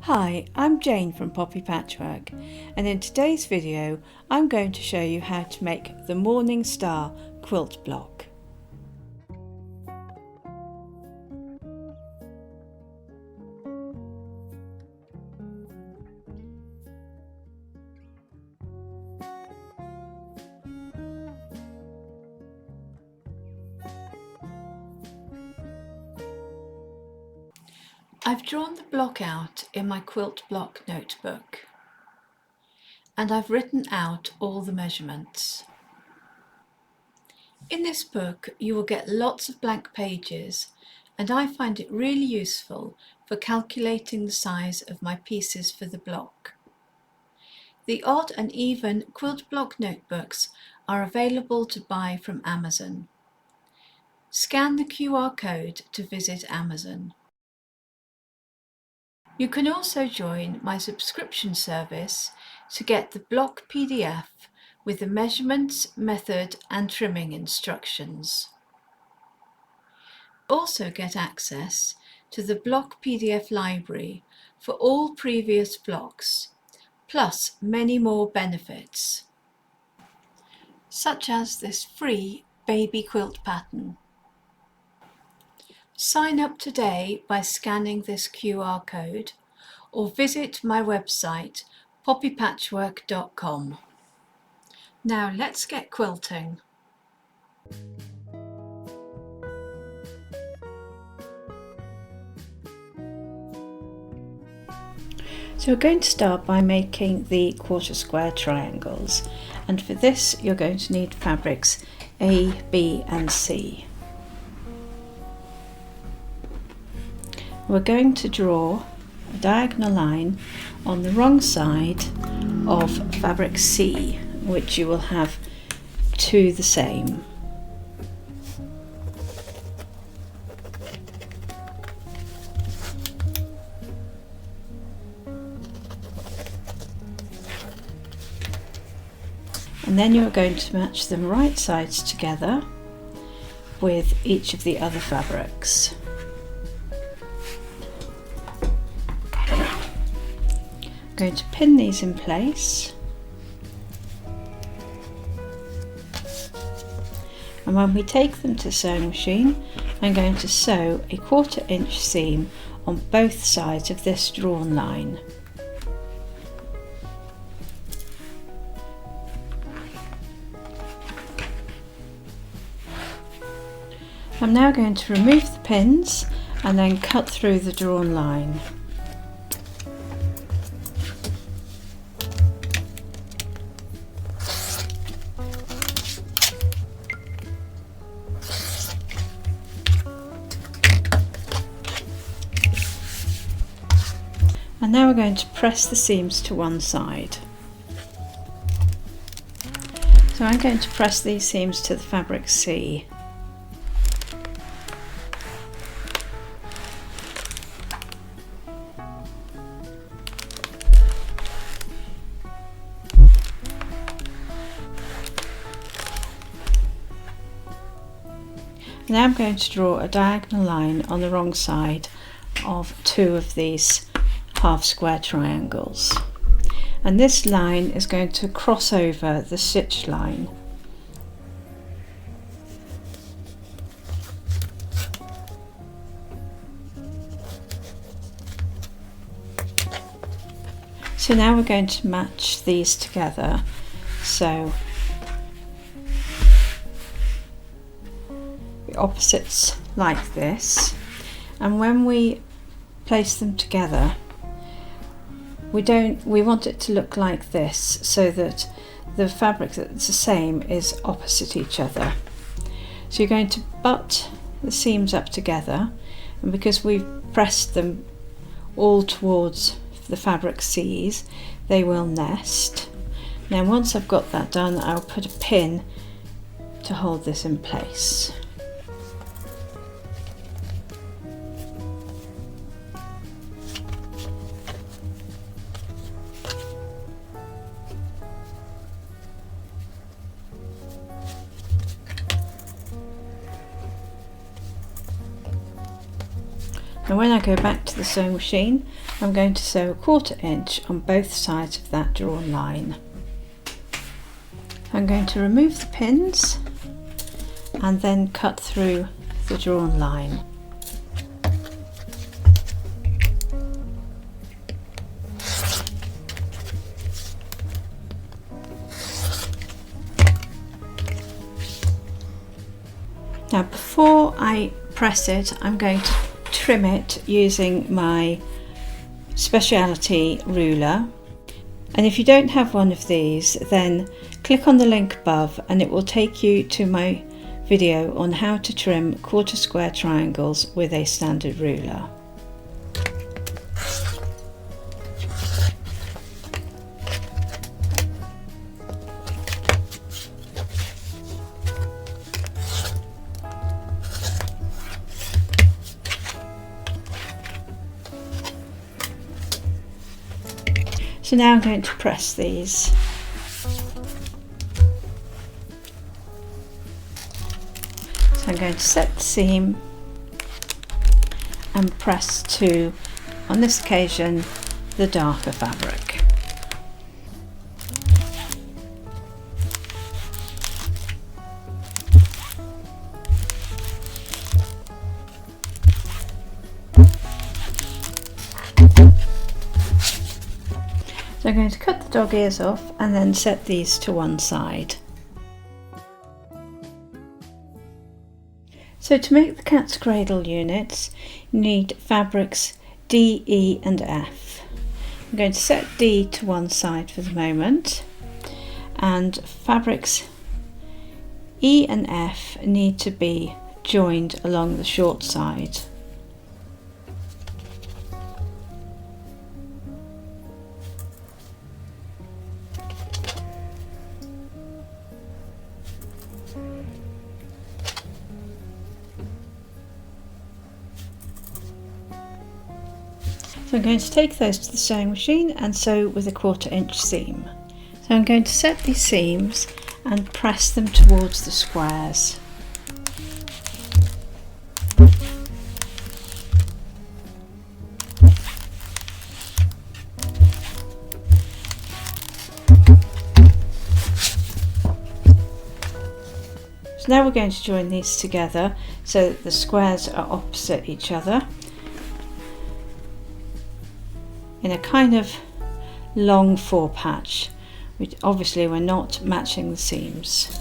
Hi, I'm Jane from Poppy Patchwork, and in today's video I'm going to show you how to make the Morning Star quilt block. I've drawn the block out in my quilt block notebook, and I've written out all the measurements. In this book you will get lots of blank pages, and I find it really useful for calculating the size of my pieces for the block. The odd and even quilt block notebooks are available to buy from Amazon. Scan the QR code to visit Amazon. You can also join my subscription service to get the block PDF with the measurements, method and trimming instructions. Also get access to the block PDF library for all previous blocks, plus many more benefits, such as this free baby quilt pattern. Sign up today by scanning this QR code or visit my website poppypatchwork.com. Now let's get quilting. So we're going to start by making the quarter square triangles, and for this you're going to need fabrics A, B and C. We're going to draw a diagonal line on the wrong side of fabric C, which you will have two the same. And then you're going to match them right sides together with each of the other fabrics. I'm going to pin these in place, and when we take them to the sewing machine I'm going to sew a 1/4 inch seam on both sides of this drawn line. I'm now going to remove the pins and then cut through the drawn line. And now we're going to press the seams to one side. So I'm going to press these seams to the fabric C. Now I'm going to draw a diagonal line on the wrong side of two of these half square triangles, and this line is going to cross over the stitch line. So now we're going to match these together. So the opposites like this, and when we place them together we want it to look like this, so that the fabric that's the same is opposite each other. So you're going to butt the seams up together, and because we've pressed them all towards the fabric C's, they will nest. Now once I've got that done, I'll put a pin to hold this in place. And when I go back to the sewing machine, I'm going to sew 1/4 inch on both sides of that drawn line. I'm going to remove the pins and then cut through the drawn line. Now before I press it, I'm going to trim it using my speciality ruler, and if you don't have one of these, then click on the link above and it will take you to my video on how to trim 1/4 square triangles with a standard ruler. So now I'm going to press these. So I'm going to set the seam and press to, on this occasion, the darker fabric. So I'm going to cut the dog ears off and then set these to one side. So to make the cat's cradle units, you need fabrics D, E and F. I'm going to set D to one side for the moment, and fabrics E and F need to be joined along the short side. So I'm going to take those to the sewing machine and sew with a 1/4 inch seam. So I'm going to set these seams and press them towards the squares. So now we're going to join these together so that the squares are opposite each other, in a kind of long 4 patch, which obviously we're not matching the seams.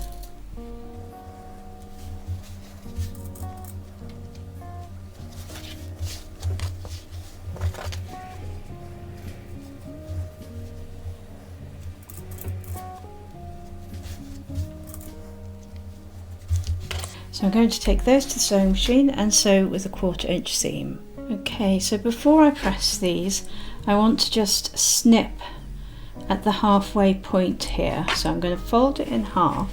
So I'm going to take those to the sewing machine and sew with a 1/4 inch seam. Okay, so before I press these, I want to just snip at the halfway point here. So I'm going to fold it in half,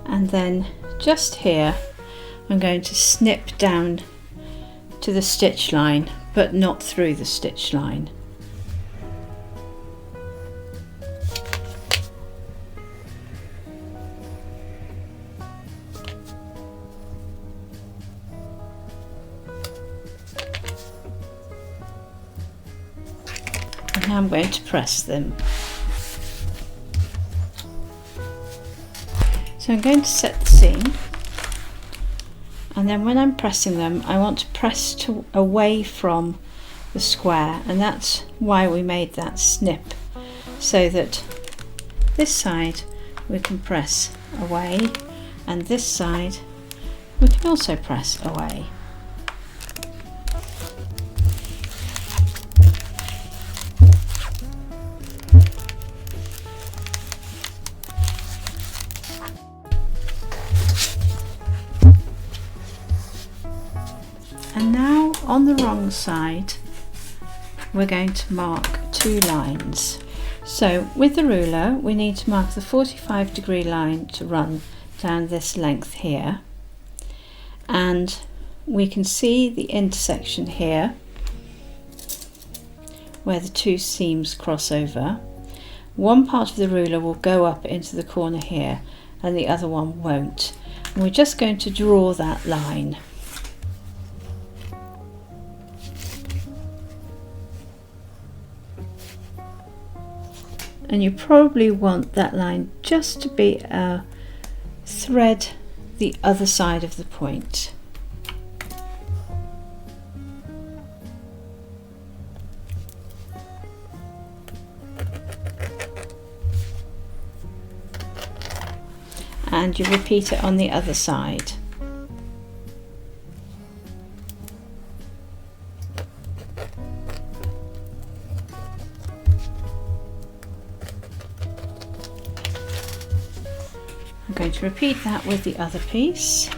and then just here I'm going to snip down to the stitch line, but not through the stitch line. Now I'm going to press them. So I'm going to set the seam, and then when I'm pressing them, I want to press away from the square, and that's why we made that snip, so that this side we can press away and this side we can also press away. And now on the wrong side we're going to mark 2 lines. So with the ruler we need to mark the 45-degree line to run down this length here, and we can see the intersection here where the 2 seams cross over. One part of the ruler will go up into the corner here and the other one won't, and we're just going to draw that line. and you probably want that line just to be a thread the other side of the point. And you repeat it on the other side. I'm going to repeat that with the other piece.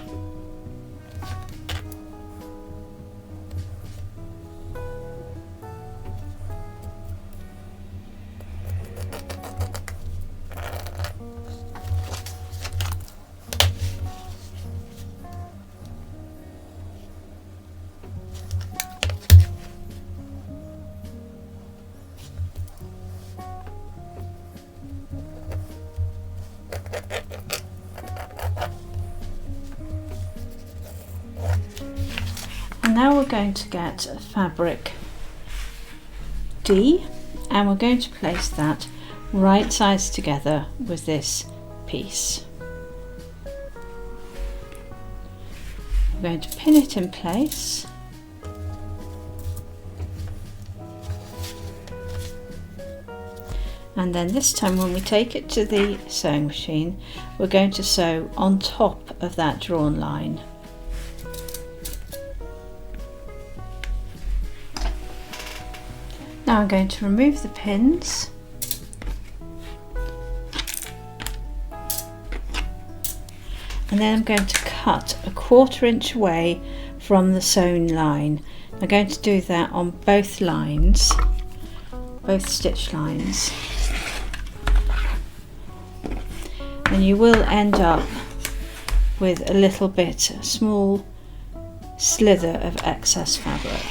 And now we're going to get fabric D, and we're going to place that right sides together with this piece. We're going to pin it in place. And then this time when we take it to the sewing machine, we're going to sew on top of that drawn line. Now I'm going to remove the pins and then I'm going to cut a 1/4 inch away from the sewn line. I'm going to do that on both lines, both stitch lines, and you will end up with a little bit, a small slither of excess fabric.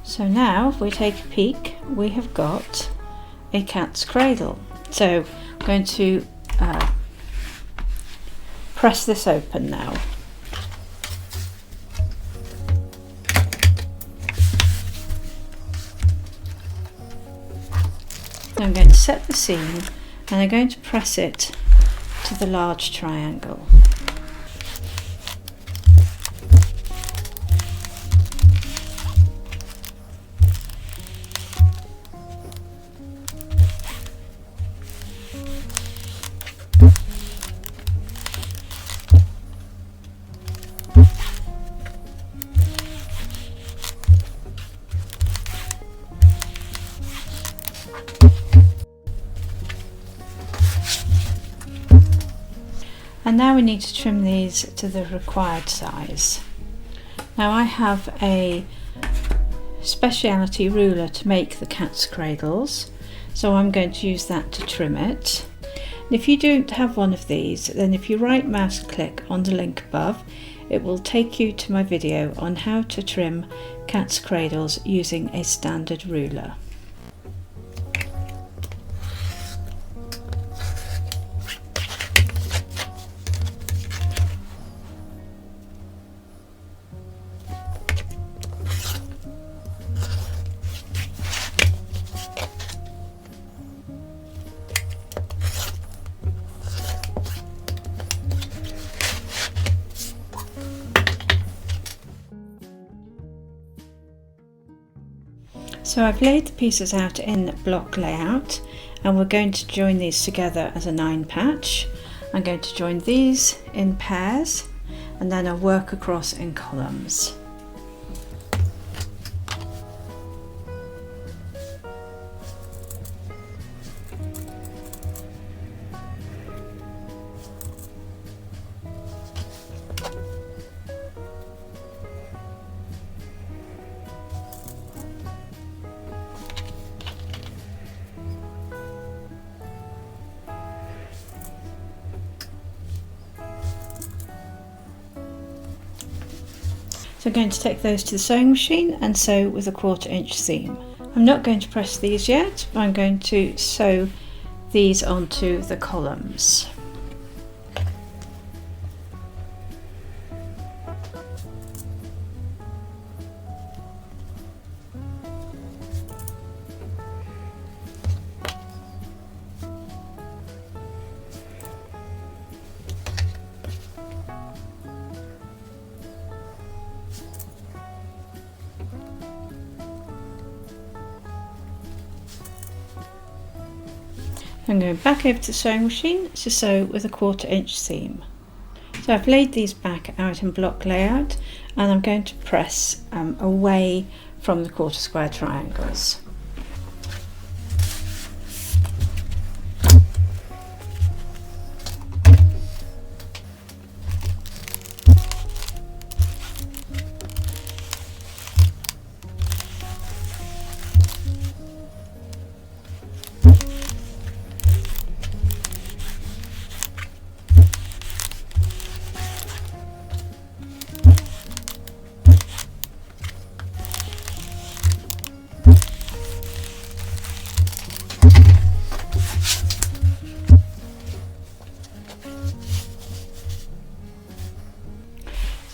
So now if we take a peek, we have got a cat's cradle. So I'm going to press this open now. I'm going to set the seam and I'm going to press it to the large triangle. And now we need to trim these to the required size. Now I have a speciality ruler to make the cat's cradles, so I'm going to use that to trim it. And if you don't have one of these, then if you right mouse click on the link above, it will take you to my video on how to trim cat's cradles using a standard ruler. So I've laid the pieces out in block layout and we're going to join these together as a 9 patch. I'm going to join these in pairs and then I'll work across in columns. So I'm going to take those to the sewing machine and sew with a 1/4 inch seam. I'm not going to press these yet, but I'm going to sew these onto the columns. I'm going back over to the sewing machine to sew with a 1/4 inch seam. So I've laid these back out in block layout, and I'm going to press away from the 1/4 square triangles.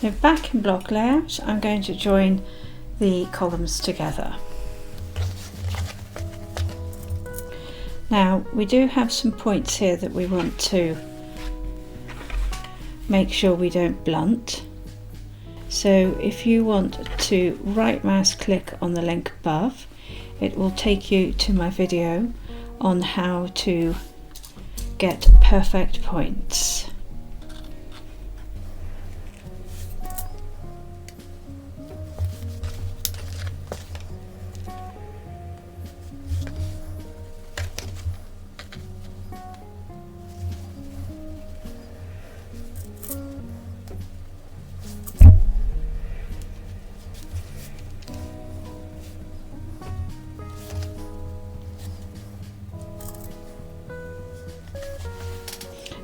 So back in block layout, I'm going to join the columns together. Now we do have some points here that we want to make sure we don't blunt. So if you want to right mouse click on the link above, it will take you to my video on how to get perfect points.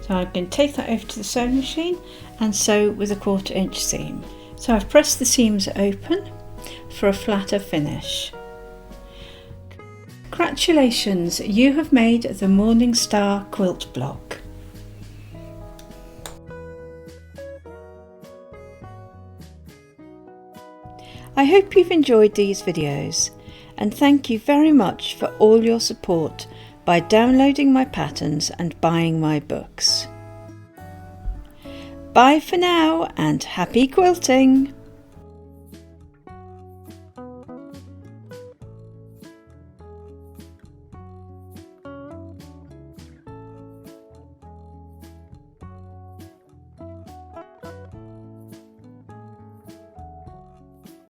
So I'm going to take that over to the sewing machine and sew with a 1/4 inch seam. So I've pressed the seams open for a flatter finish. Congratulations, you have made the Morning Star quilt block. I hope you've enjoyed these videos, and thank you very much for all your support by downloading my patterns and buying my books. Bye for now, and happy quilting!